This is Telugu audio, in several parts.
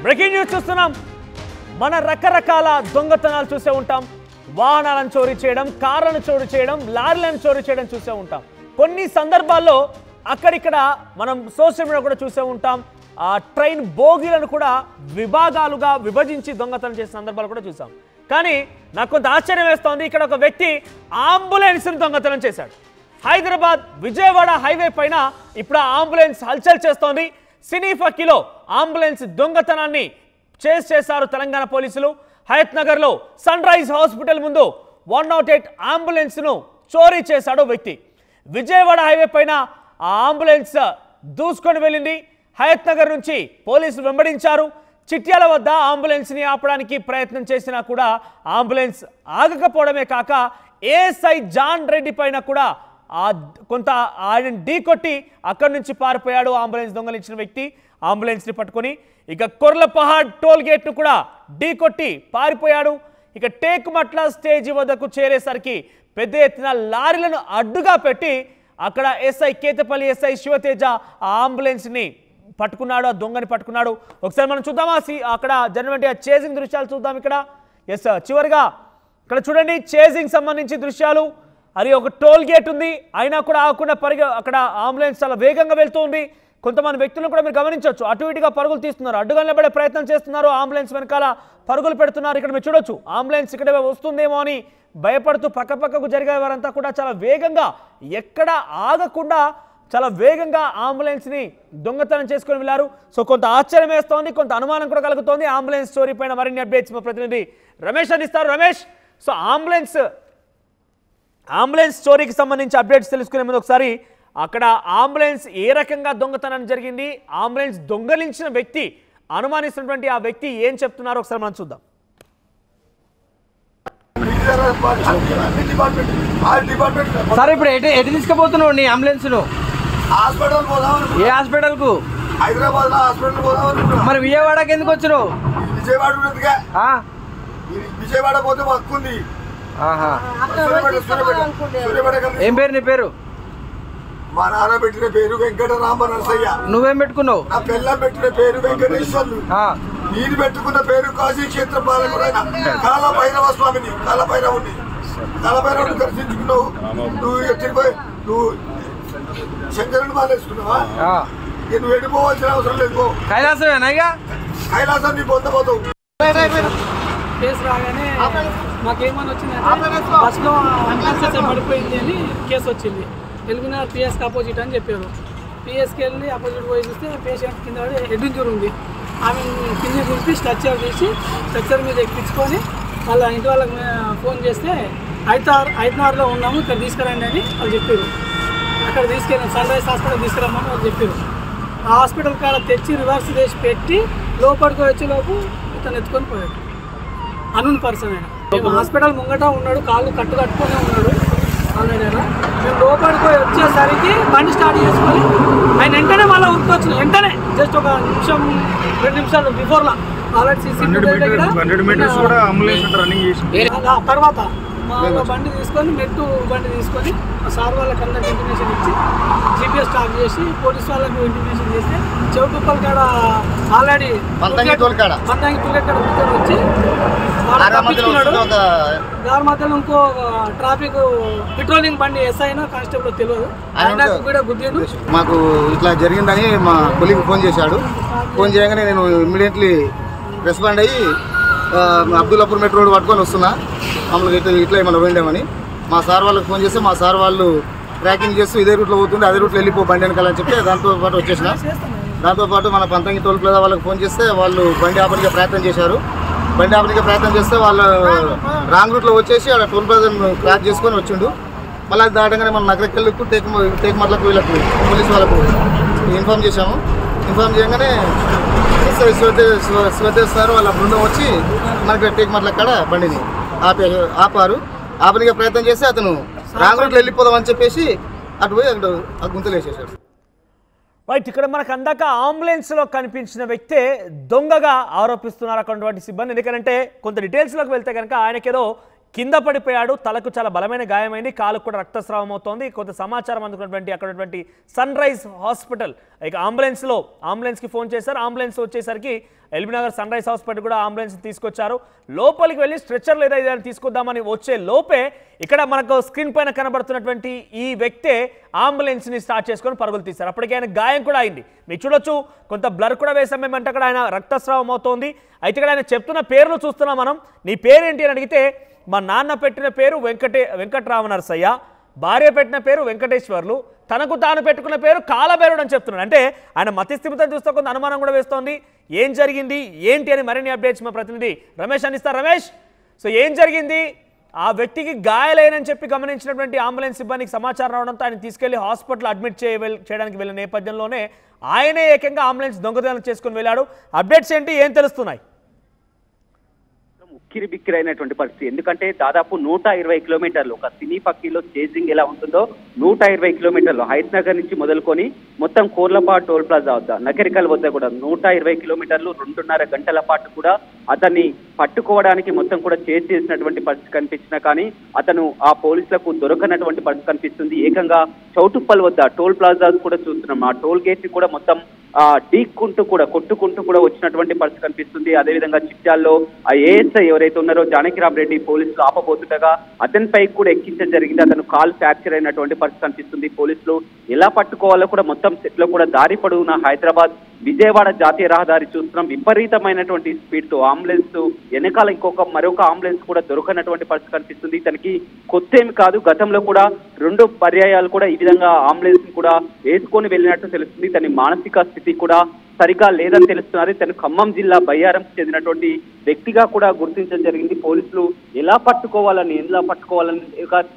బ్రేకింగ్ న్యూస్ చూస్తున్నాం. మన రకరకాల దొంగతనాలు చూసే ఉంటాం. వాహనాలను చోరీ చేయడం, కార్లను చోరీ చేయడం, లారీలను చోరీ చేయడం చూసే ఉంటాం. కొన్ని సందర్భాల్లో అక్కడిక్కడ మనం సోషల్ మీడియా కూడా చూసే ఉంటాం. ఆ ట్రైన్ బోగీలను కూడా విభాగాలుగా విభజించి దొంగతనం చేసిన సందర్భాలు కూడా చూసాం. కానీ నాకు కొంత ఆశ్చర్యం వేస్తోంది. ఇక్కడ ఒక వ్యక్తి అంబులెన్స్ని దొంగతనం చేశాడు. హైదరాబాద్ విజయవాడ హైవే పైన ఇప్పుడు ఆ అంబులెన్స్ హల్చల్ చేస్తోంది. సినీఫక్కీలో అంబులెన్స్ దొంగతనాన్ని చేశారు తెలంగాణ పోలీసులు. హయత్ నగర్లో సన్ రైజ్ హాస్పిటల్ ముందు 108 అంబులెన్స్ను చోరీ చేశాడు వ్యక్తి. విజయవాడ హైవే పైన ఆ అంబులెన్స్ దూసుకొని వెళ్ళింది. హయత్ నగర్ నుంచి పోలీసులు వెంబడించారు. చిట్యాల వద్ద అంబులెన్స్ని ఆపడానికి ప్రయత్నం చేసినా కూడా అంబులెన్స్ ఆగకపోవడమే కాక ఏఎస్ఐ జాన్ రెడ్డి పైన కూడా కొంత ఆయన ఢీ కొట్టి అక్కడి నుంచి పారిపోయాడు అంబులెన్స్ దొంగలించిన వ్యక్తి. అంబులెన్స్ని పట్టుకొని ఇక కొర్లపహాడ్ టోల్ గేట్ను కూడా ఢీ కొట్టి పారిపోయాడు. ఇక టేకుమట్ల స్టేజీ వద్దకు చేరేసరికి పెద్ద ఎత్తున లారీలను అడ్డుగా పెట్టి అక్కడ ఎస్ఐ కేతపల్లి ఎస్ఐ శివతేజ ఆ అంబులెన్స్ని పట్టుకున్నాడు, ఆ దొంగని పట్టుకున్నాడు. ఒకసారి మనం చూద్దామా అక్కడ జరిగినటువంటి ఆ చేజింగ్ దృశ్యాలు చూద్దాం. ఇక్కడ ఎస్ చివరిగా ఇక్కడ చూడండి చేజింగ్ సంబంధించి దృశ్యాలు. అది ఒక టోల్ గేట్ ఉంది, అయినా కూడా ఆకుండా అక్కడ అంబులెన్స్ చాలా వేగంగా వెళ్తూ ఉంది. కొంతమంది వ్యక్తులను కూడా మీరు గమనించవచ్చు, అటు ఇటుగా పరుగులు తీస్తున్నారు, అడ్డుగా నిలబడే ప్రయత్నం చేస్తున్నారు, అంబులెన్స్ వెనకాల పరుగులు పెడుతున్నారు. ఇక్కడ మీరు చూడొచ్చు అంబులెన్స్ ఇక్కడ వస్తుందేమో అని భయపడుతూ పక్కపక్కకు జరిగే వారంతా కూడా చాలా వేగంగా ఎక్కడ ఆగకుండా చాలా వేగంగా అంబులెన్స్ని దొంగతనం చేసుకొని వెళ్ళారు. సో కొంత ఆశ్చర్యం వేస్తోంది, కొంత అనుమానం కూడా కలుగుతోంది. అంబులెన్స్ స్టోరీ పైన మరిన్ని అప్డేట్స్ మా ప్రతినిధి రమేష్ అందిస్తారు. రమేష్, సో అంబులెన్స్ స్టోరీకి సంబంధించి అప్డేట్స్ తెలుసుకునే ముందు ఒకసారి అక్కడ అంబులెన్స్ ఏ రకంగా దొంగతనం జరిగింది, అంబులెన్స్ దొంగలించిన వ్యక్తి అనుమానిస్తున్నటువంటి ఆ వ్యక్తి ఏం చెప్తున్నారో ఒకసారి మనం చూద్దాం. సార్ ఇప్పుడు ఎటు తీసుకుపోతున్నావు నీ అంబులెన్స్ ను? ఏ హాస్పిటల్ కు? హైదరాబాద్ హాస్పిటల్ పోదాం. మరి విజయవాడకి ఎందుకు వచ్చినావు? విజయవాడ పోతే వస్తుంది. ఏం పేరు నీ పేరు? మా నాన్న పెట్టిన పేరు వెంకటరామ నరసయ్య. నువ్వేం పెట్టుకున్నావు? నా పిల్ల పెట్టిన పేరు వెంకటేశ్వర్లు. నేను పెట్టుకున్న పేరు కాశీ క్షేత్ర పాలకుడైన కాలభైరవ స్వామిని, కాలభైరవుని దర్శించుకున్నావు. నువ్వు ఎట్టిపోయి నువ్వు శంకరుని మాలేసుకున్నావా? నువ్వు ఎడిపోవాల్సిన అవసరం లేదు. కైలాసమేనా? కైలాసం నీ పొందబోతావు. కేసు రాగానే మాకేమని వచ్చిందంటే బస్లో అన్కాన్షియస్ పడిపోయింది అని కేసు వచ్చింది. ఎల్బినార్ పిఎస్కి ఆపోజిట్ అని చెప్పారు. పిఎస్కి వెళ్ళి ఆపోజిట్ పోయి చూస్తే పేషెంట్ కింద హెడ్ ఇంజూరీ ఉంది. ఆమె కింద దింపి స్ట్రక్చర్ మీద ఎక్కించుకొని వాళ్ళ ఇంటి వాళ్ళకి ఫోన్ చేస్తే ఐదున్నరలో ఉన్నాము, ఇక్కడ తీసుకురండి అని వాళ్ళు చెప్పారు. అక్కడ తీసుకెళ్ళాం, సన్ రైజ్ హాస్పిటల్ తీసుకురమ్మని వాళ్ళు చెప్పారు. ఆ హాస్పిటల్ కాడ తెచ్చి రివర్స్ చేసి పెట్టి లోపలికి వచ్చేలోపు ఇతను ఎత్తుకొని పోయాడు. అన్నోన్ పర్సన్ ఆయన. మేము హాస్పిటల్ ముంగట ఉన్నాడు, కాళ్ళు కట్టుకొని ఉన్నాడు ఆల్రెడీ. మేము లోపలికి వచ్చేసరికి బండి స్టార్ట్ చేసుకొని ఆయన వెంటనే మళ్ళీ ఉరికొచ్చిన వెంటనే జస్ట్ ఒక నిమిషం 2 నిమిషాలు బిఫోర్లా ఆల్రెడీ తర్వాత మా బండి తీసుకొని బండి తీసుకొని సార్ వాళ్ళకి అందరికి ఇంటిమేషన్ ఇచ్చి జీపీఎస్ స్టార్ట్ చేసి పోలీస్ వాళ్ళకు ఇంటిమేషన్ చేస్తే చెవుటుప్పల కాడ ఆల్రెడీ పంతంగి తుల్లెక్కడ వచ్చి తప్పించుకున్నాడు. దాని మధ్యలో ఇంకో ట్రాఫిక్ పెట్రోలింగ్ బండి ఎస్ఐనో కానిస్టేబుల్ తెలియదు, ఆయనకు కూడా గుద్దిండు. మాకు ఇట్లా జరిగిందని మా కొలీగ్ ఫోన్ చేశాడు. ఫోన్ చేయగానే నేను ఇమ్మీడియట్లీ రెస్పాండ్ అయ్యి అబ్దుల్లాపూర్ మెట్రో రోడ్ పట్టుకొని వస్తున్నా. మామూలుగా ఇట్లా ఏమైనా పోయిండేమని మా సార్ వాళ్ళకి ఫోన్ చేస్తే మా సార్ వాళ్ళు ట్రాకింగ్ చేస్తూ ఇదే రూట్లో పోతుంది, అదే రూట్లో వెళ్ళిపో బండి వెనకాలని చెప్తే దాంతోపాటు వచ్చేసిన. దాంతోపాటు మన పంతంగి టోల్ ప్లాజా వాళ్ళకి ఫోన్ చేస్తే వాళ్ళు బండి ఆపడానికి ప్రయత్నం చేశారు. బండి ఆపడానికి ప్రయత్నం చేస్తే వాళ్ళు రాంగ్ రూట్లో వచ్చేసి అక్కడ టోల్ ప్లాజాను క్రాస్ చేసుకొని వచ్చిండు. మళ్ళీ అది దాటంగానే మన నగరకెళ్ళకు టేకుమట్లకు వీళ్ళకు పోలీసు వాళ్ళకు ఇన్ఫామ్ చేశాము. ఇన్ఫామ్ చేయగానే శివతేస్తారు వాళ్ళ బృందం వచ్చి మనకి టేకుమట్ల కాడ బండిని ఆపారు. ఆపడానికి ప్రయత్నం చేస్తే అతను రాంగ్ రూట్లో వెళ్ళిపోదామని చెప్పేసి అటు పోయి అక్కడ ఆ గుంతలు వేసేసాడు. రైట్, ఇక్కడ మనకు అందాక అంబులెన్స్లో కనిపించిన వ్యక్తే దొంగగా ఆరోపిస్తున్నారు అక్కడ సిబ్బంది. ఎందుకంటే కొంత డీటెయిల్స్లోకి వెళ్తే కనుక ఆయనకేదో కింద పడిపోయాడు, తలకు చాలా బలమైన గాయమైంది, కాలుకు కూడా రక్తస్రావం అవుతోంది. కొంత సమాచారం అందుకున్నటువంటి అక్కడటువంటి సన్ రైజ్ హాస్పిటల్ ఇక అంబులెన్స్కి ఫోన్ చేశారు. అంబులెన్స్ వచ్చేసరికి ఎల్బీనగర్ సన్ రైజ్ హాస్పిటల్ కూడా అంబులెన్స్ తీసుకొచ్చారు. లోపలికి వెళ్ళి స్ట్రెచ్చర్లు ఏదైతే తీసుకొద్దామని వచ్చే లోపే ఇక్కడ మనకు స్క్రీన్ పైన కనబడుతున్నటువంటి ఈ వ్యక్తే అంబులెన్స్ని స్టార్ట్ చేసుకొని పరుగులు తీశారు. అప్పటికే ఆయన గాయం కూడా అయింది. మీరు చూడొచ్చు, కొంత బ్లర్ కూడా వేసాం మేమంటే అక్కడ ఆయన రక్తస్రావం అవుతోంది. అయితే ఇక్కడ ఆయన చెప్తున్న పేర్లు చూస్తున్నాం మనం. నీ పేరేంటి అని అడిగితే మా నాన్న పెట్టిన పేరు వెంకటరామనరసయ్య, భార్య పెట్టిన పేరు వెంకటేశ్వర్లు, తనకు తాను పెట్టుకున్న పేరు కాలభైరుడు అని చెప్తున్నాడు. అంటే ఆయన మతిస్థిమితం చూస్తే కొంత అనుమానం కూడా వేస్తోంది. ఏం జరిగింది ఏంటి అని మరిన్ని అప్డేట్స్ మా ప్రతినిధి రమేష్ అందిస్తారు. రమేష్, సో ఏం జరిగింది? ఆ వ్యక్తికి గాయాలైనని చెప్పి గమనించినటువంటి అంబులెన్స్ సిబ్బందికి సమాచారం రావడంతో ఆయన తీసుకెళ్లి హాస్పిటల్ అడ్మిట్ చేయడానికి వెళ్ళిన నేపథ్యంలోనే ఆయనే ఏకంగా అంబులెన్స్ దొంగతనం చేసుకుని వెళ్ళాడు. అప్డేట్స్ ఏంటి, ఏం తెలుస్తున్నాయి? ఉక్కిరి బిక్కిరైనటువంటి పరిస్థితి. ఎందుకంటే దాదాపు 120 కిలోమీటర్లు ఒక సినీ పక్కీలో చేజింగ్ ఎలా ఉంటుందో 120 కిలోమీటర్లు హైత్ నగర్ నుంచి మొదలుకొని మొత్తం కోర్లపాడు టోల్ ప్లాజా వద్ద నకరికల్ వద్ద కూడా 120 కిలోమీటర్లు 2.5 గంటల పాటు కూడా అతన్ని పట్టుకోవడానికి మొత్తం కూడా చేసినటువంటి పరిస్థితి కనిపించినా కానీ అతను ఆ పోలీసులకు దొరకనటువంటి పరిస్థితి కనిపిస్తుంది. ఏకంగా చౌటుప్పల్ వద్ద టోల్ ప్లాజా కూడా చూస్తున్నాం. ఆ టోల్ గేట్ ని కూడా మొత్తం కొట్టుకుంటూ కూడా వచ్చినటువంటి పరిస్థితి కనిపిస్తుంది. అదేవిధంగా చిట్యాల్లో ఆ ఏఎస్ఐ ఎవరైతే ఉన్నారో జానకిరామ్ రెడ్డి పోలీసులు ఆపబోతుండగా అతనిపై కూడా ఎక్కించడం జరిగింది. అతను కాల్ ఫ్రాక్చర్ అయినటువంటి పరిస్థితి కనిపిస్తుంది. పోలీసులు ఎలా పట్టుకోవాలో కూడా మొత్తం సెట్ లో కూడా దారి పొడవున హైదరాబాద్ విజయవాడ జాతీయ రహదారి చూస్తున్నాం. విపరీతమైనటువంటి స్పీడ్ తో అంబులెన్స్ వెనకాల మరొక అంబులెన్స్ కూడా దొరకనటువంటి పరిస్థితి కనిపిస్తుంది. తనకి కొత్త ఏమి కాదు, గతంలో కూడా 2 పర్యాయాలు కూడా ఈ విధంగా అంబులెన్స్ కూడా వేసుకొని వెళ్ళినట్టు తెలుస్తుంది. తన మానసిక స్థితి కూడా సరిగా లేదని తెలుస్తున్నారు. తను ఖమ్మం జిల్లా బయ్యారంకు చెందినటువంటి వ్యక్తిగా కూడా గుర్తించడం జరిగింది. పోలీసులు ఎలా పట్టుకోవాలని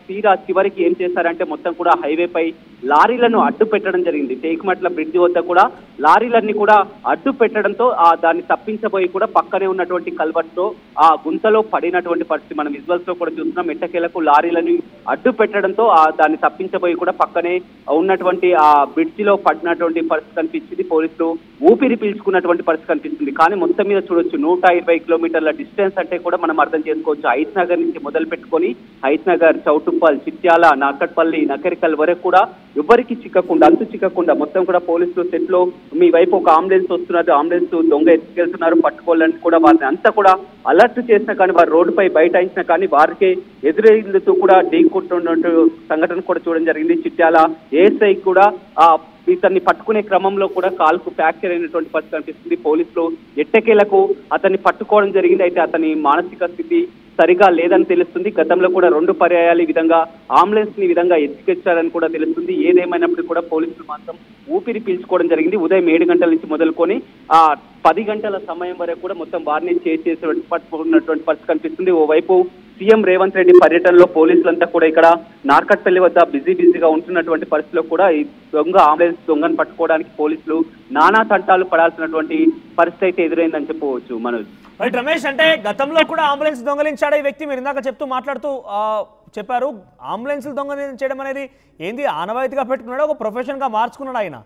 తీరా చివరికి ఏం చేశారంటే మొత్తం కూడా హైవేపై లారీలను అడ్డు పెట్టడం జరిగింది. టేకుమట్ల బ్రిడ్జి వద్ద కూడా లారీలన్నీ కూడా అడ్డు పెట్టడంతో దాన్ని తప్పించబోయి కూడా పక్కనే ఉన్నటువంటి కల్వర్ట్ తో ఆ గుంతలో పడినటువంటి పరిస్థితి మనం విజువల్స్ లో కూడా చూస్తున్నాం. ఎట్టకేలకు లారీలను అడ్డు పెట్టడంతో దాన్ని తప్పించబోయి కూడా పక్కనే ఉన్నటువంటి ఆ బ్రిడ్జిలో పడినటువంటి పరిస్థితి కనిపించింది. పోలీసులు ఊపిరి పీల్చుకున్నటువంటి పరిస్థితి కనిపిస్తుంది. కానీ మొత్తం మీద చూడొచ్చు 120 కిలోమీటర్ల డిస్టెన్స్ అంటే కూడా మనం అర్థం చేసుకోవచ్చు. హైత్ నగర్ నుంచి మొదలు పెట్టుకొని హైత్ నగర్, చౌటుప్పల్, చిట్యాల, నాకట్పల్లి, నకరికల్ వరకు కూడా ఎవరికి చిక్కకుండా మొత్తం కూడా పోలీసులు సెట్ లో మీ వైపు ఒక అంబులెన్స్ వస్తున్నది, అంబులెన్స్ దొంగ ఎత్తుకెళ్తున్నారు, పట్టుకోవాలని కూడా వారిని అంతా కూడా అలర్ట్ చేసినా కానీ వారు రోడ్డుపై బైఠాయించినా కానీ వారికి ఎదురెందుతూ కూడా ఢీకొట్టున్నట్టు సంఘటన కూడా చూడడం జరిగింది. చిట్యాల ఏఎస్ఐ కూడా ఇతన్ని పట్టుకునే క్రమంలో కూడా కాలుకు ఫ్రాక్చర్ అయినటువంటి పరిస్థితి కనిపిస్తుంది. పోలీసులు ఎట్టకేలకు అతన్ని పట్టుకోవడం జరిగింది. అయితే అతని మానసిక స్థితి సరిగా లేదని తెలుస్తుంది. గతంలో కూడా 2 పర్యాయాలు ఈ విధంగా అంబులెన్స్ ని విధంగా ఎత్తుకెచ్చారని కూడా తెలుస్తుంది. ఏదేమైనప్పటికీ కూడా పోలీసులు మాత్రం ఊపిరి పీల్చుకోవడం జరిగింది. ఉదయం 7 గంటల నుంచి మొదలుకొని 10 గంటల సమయం వరకు కూడా మొత్తం వారిని పట్టుకున్నటువంటి పరిస్థితి కనిపిస్తుంది. ఓవైపు సీఎం రేవంత్ రెడ్డి పర్యటనలో పోలీసులంతా కూడా ఇక్కడ నార్కట్పల్లి వద్ద బిజీగా ఉంటున్నటువంటి పరిస్థితిలో కూడా ఈ అంబులెన్స్ దొంగను పట్టుకోవడానికి పోలీసులు నానా తంటాలు పడాల్సినటువంటి పరిస్థితి అయితే ఎదురైందని చెప్పవచ్చు. మనోజ్, రమేష్, అంటే గతంలో కూడా అంబులెన్స్ దొంగలించాడు ఈ వ్యక్తి. మీరు ఇందాక మాట్లాడుతూ చెప్పారు, అంబులెన్స్ దొంగలించడం చేయడం అనేది ఏంది ఆనవాయితీగా పెట్టుకున్నాడు, ఒక ప్రొఫెషన్ గా మార్చుకున్నాడు ఆయన?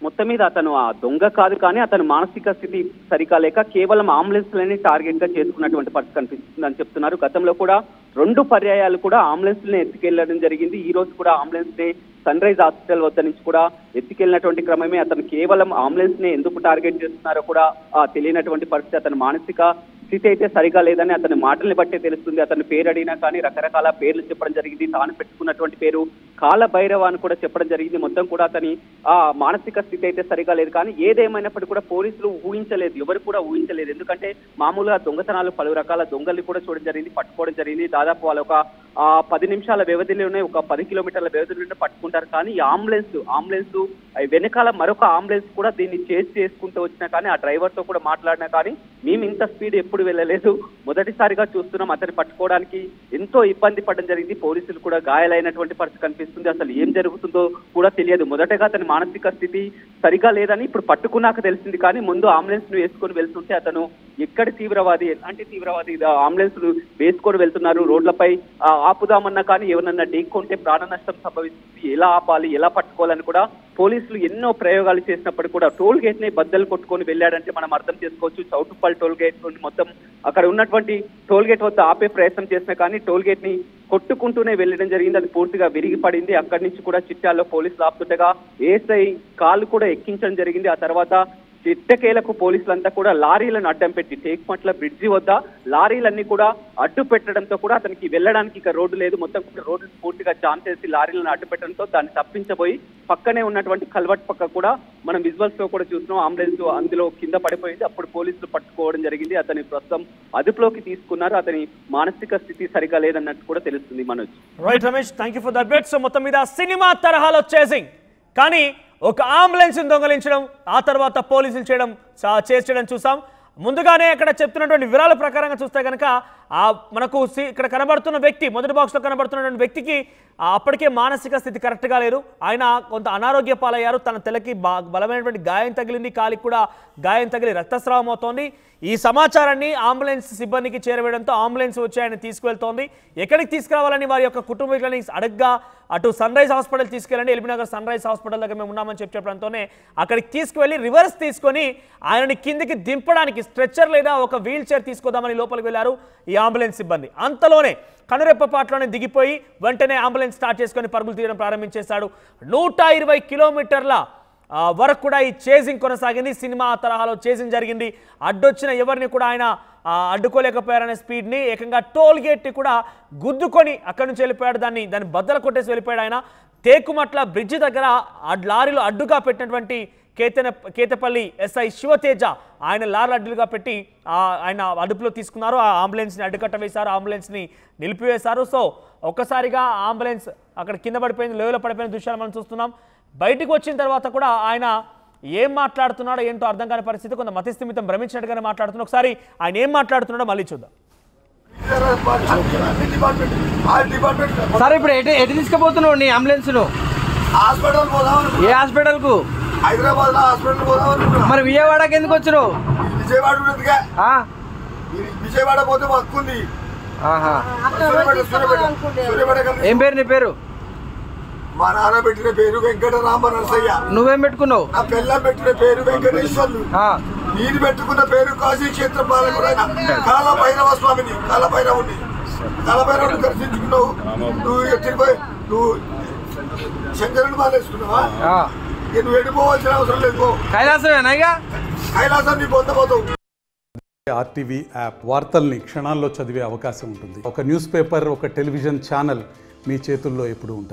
మొత్తం మీద అతను ఆ దొంగ కాదు, కానీ అతను మానసిక స్థితి సరిగా లేక కేవలం అంబులెన్స్లని టార్గెట్ గా చేసుకున్నటువంటి పరిస్థితి కనిపిస్తుందని చెప్తున్నారు. గతంలో కూడా 2 పర్యాయాలు కూడా అంబులెన్స్ని ఎత్తుకెళ్లడం జరిగింది. ఈ రోజు కూడా అంబులెన్స్ ని సన్ రైజ్ హాస్పిటల్ వద్ద నుంచి కూడా ఎత్తుకెళ్లినటువంటి క్రమమే అతను కేవలం అంబులెన్స్ ని ఎందుకు టార్గెట్ చేస్తున్నారో కూడా తెలియనటువంటి పరిస్థితి. అతని మానసిక స్థితి అయితే సరిగా లేదని అతని మాటల్ని బట్టే తెలుస్తుంది. అతని పేరు అడిగినా కానీ రకరకాల పేర్లు చెప్పడం జరిగింది. తాను పెట్టుకున్నటువంటి పేరు కాలభైరవ అని కూడా చెప్పడం జరిగింది. మొత్తం కూడా అతని మానసిక స్థితి అయితే సరిగా లేదు. కానీ ఏదేమైనప్పటికీ కూడా పోలీసులు ఊహించలేదు, ఎవరు కూడా ఊహించలేదు. ఎందుకంటే మామూలుగా దొంగతనాలు పలు రకాల దొంగల్ని కూడా చూడడం జరిగింది, పట్టుకోవడం జరిగింది. దాదాపు వాళ్ళు ఒక 10 నిమిషాల వ్యవధిలోనే ఒక 10 కిలోమీటర్ల వ్యవధిలోనే పట్టుకుంటారు. కానీ ఈ అంబులెన్స్ వెనకాల మరొక అంబులెన్స్ కూడా దీన్ని చేసుకుంటూ వచ్చినా కానీ ఆ డ్రైవర్ తో కూడా మాట్లాడినా కానీ మేము ఇంత స్పీడ్ ఎప్పుడు వెళ్ళలేదు, మొదటిసారిగా చూస్తున్నాం. అతన్ని పట్టుకోవడానికి ఎంతో ఇబ్బంది పడడం జరిగింది. పోలీసులు కూడా గాయాలైనటువంటి పరిస్థితి కనిపిస్తుంది. అసలు ఏం జరుగుతుందో కూడా తెలియదు. మొదటగా అతని మానసిక స్థితి సరిగా లేదని ఇప్పుడు పట్టుకున్నాక తెలిసింది. కానీ ముందు అంబులెన్స్ ను వేసుకొని వెళ్తుంటే అతను ఎక్కడ తీవ్రవాది ఎలాంటి తీవ్రవాది అంబులెన్స్ వేసుకొని వెళ్తున్నారు, రోడ్లపై ఆపుదామన్నా కానీ ఎవరన్నా ఢీక్కొంటే ప్రాణ నష్టం సంభవిస్తుంది, ఎలా ఆపాలి ఎలా పట్టుకోవాలని కూడా పోలీసులు ఎన్నో ప్రయోగాలు చేసినప్పుడు కూడా టోల్ గేట్ ని బద్దలు కొట్టుకొని వెళ్ళాడంటే మనం అర్థం చేసుకోవచ్చు. చౌటుప్పల్ టోల్ గేట్ మొత్తం అక్కడ ఉన్నటువంటి టోల్ గేట్ వద్ద ఆపే ప్రయత్నం చేసినా కానీ టోల్ గేట్ ని కొట్టుకుంటూనే వెళ్ళడం జరిగింది. అది పూర్తిగా విరిగి పడింది. అక్కడి నుంచి కూడా చిట్యాల్లో పోలీసులు ఆపుతుండగా ఏఎస్ఐ కాలు కూడా ఎక్కించడం జరిగింది. ఆ తర్వాత చిట్టకేలకు పోలీసులంతా కూడా లారీలను అడ్డం పెట్టి టేక్మట్ల బ్రిడ్జి వద్ద లారీలన్నీ కూడా అడ్డు పెట్టడంతో కూడా అతనికి వెళ్ళడానికి ఇక రోడ్డు లేదు. మొత్తం కూడా రోడ్డు పూర్తిగా జామ్ చేసి లారీలను అడ్డు పెట్టడంతో దాన్ని తప్పించబోయి పక్కనే ఉన్నటువంటి కల్వర్ట్ పక్క కూడా మనం విజువల్స్ లో కూడా చూస్తున్నాం. అంబులెన్స్ అందులో కింద పడిపోయింది. అప్పుడు పోలీసులు పట్టుకోవడం జరిగింది. అతని ప్రస్తుతం అదుపులోకి తీసుకున్నారు. అతని మానసిక స్థితి సరిగా లేదన్నట్టు కూడా తెలుస్తుంది. Manoj. Right Ramesh, thank you for that bet. So మొత్తం మీద సినిమా తరహాలో చేసింగ్, కానీ ఒక అంబులెన్స్ దొంగలించడం, ఆ తర్వాత పోలీసులు చేయడం చూసాం. ముందుగానే ఇక్కడ చెప్తున్నటువంటి వివరాల ప్రకారంగా చూస్తే కనుక మనకు ఇక్కడ కనబడుతున్న వ్యక్తి, మొదటి బాక్స్లో కనబడుతున్నటువంటి వ్యక్తికి అప్పటికే మానసిక స్థితి కరెక్ట్గా లేదు. ఆయన కొంత అనారోగ్య పాలయ్యారు. తన తలకి బలమైనటువంటి గాయం తగిలింది, కాలికి కూడా గాయం తగిలి రక్తస్రావం అవుతోంది. ఈ సమాచారాన్ని అంబులెన్స్ సిబ్బందికి చేరవేయడంతో అంబులెన్స్ వచ్చి ఆయన తీసుకువెళ్తోంది. ఎక్కడికి తీసుకురావాలని వారి యొక్క కుటుంబీకులని అడగ్గా అటు సన్ రైజ్ హాస్పిటల్ తీసుకెళ్ళండి, ఎల్బీనగర్ సన్ రైజ్ హాస్పిటల్ దగ్గర మేము ఉన్నామని చెప్పడంతోనే అక్కడికి తీసుకువెళ్ళి రివర్స్ తీసుకొని ఆయనని కిందికి దింపడానికి స్ట్రెచ్చర్ లేదా ఒక వీల్ చైర్ తీసుకొద్దామని లోపలికి వెళ్ళారు ఈ అంబులెన్స్ సిబ్బంది. అంతలోనే కనురెప్పపాట్లోనే దిగిపోయి వెంటనే అంబులెన్స్ స్టార్ట్ చేసుకొని పరుగులు తీయడం ప్రారంభించేశాడు. 120 కిలోమీటర్ల వరకు కూడా ఈ చేజింగ్ కొనసాగింది. సినిమా తరహాలో చేజింగ్ జరిగింది. అడ్డొచ్చిన ఎవరిని కూడా ఆయన అడ్డుకోలేకపోయారనే స్పీడ్ని ఏకంగా టోల్ గేట్ని కూడా గుద్దుకొని అక్కడి నుంచి వెళ్ళిపోయాడు. దాన్ని బద్దలు కొట్టేసి వెళ్ళిపోయాడు ఆయన. టేకుమట్ల బ్రిడ్జి దగ్గర లారీలో అడ్డుగా పెట్టినటువంటి కేతపల్లి ఎస్ఐ శివతేజ ఆయన లారీలు అడ్డులుగా పెట్టి ఆయన అదుపులో తీసుకున్నారు. ఆ అంబులెన్స్ని అడ్డుకట్ట వేశారు, అంబులెన్స్ని నిలిపివేశారు. సో ఒక్కసారిగా అంబులెన్స్ అక్కడ కింద పడిపోయింది, లోయలో పడిపోయిన దృశ్యాలు మనం చూస్తున్నాం. బయటికి వచ్చిన తర్వాత కూడా ఆయన ఏం మాట్లాడుతున్నాడో ఏంటో అర్థం కాని పరిస్థితి, కొంత మతిస్థిమితం భ్రమించినట్టుగానే మాట్లాడుతున్నాడు. ఒకసారి ఆయన ఏం మాట్లాడుతున్నాడో మళ్ళీ చూద్దాం. సార్ ఇప్పుడు ఎటు తీసుకుపోతున్నావు నీ అంబులెన్స్ ను? హాస్పిటల్ పోదామని. ఏ హాస్పిటల్ కు? హైదరాబాద్ లో హాస్పిటల్ పోదామని. మరి విజయవాడకి ఎందుకు వచ్చినావు? విజయవాడ ఉన్నదిగా. విజయవాడ పోతే వస్తుంది. ఏం పేరు నీ పేరు? మా నాన్న పెట్టిన పేరు వెంకటరామ నరసయ్య. నువ్వేం పెట్టుకున్నావు? నా పిల్ల పెట్టిన పేరు వెంకటేశ్వర్లు. నేను పెట్టుకున్న పేరు కాశీ క్షేత్ర పాలకుడైన కాల భైరవ స్వామిని, కాలభైరవుని దర్శించుకున్నావు. నువ్వు ఎట్టిపోయి నువ్వు శంకరుని మాలేసుకున్నావా? నువ్వు ఎడిపోవాల్సిన అవసరం లేదు. కైలాసమేనా? కైలాసం నీ పొందబోతావు. ఆర్టీవీ యాప్ వార్తల్ని క్షణాల్లో చదివే అవకాశం ఉంటుంది. ఒక న్యూస్ పేపర్, ఒక టెలివిజన్ ఛానల్ మీ చేతుల్లో ఎప్పుడు ఉంటుంది.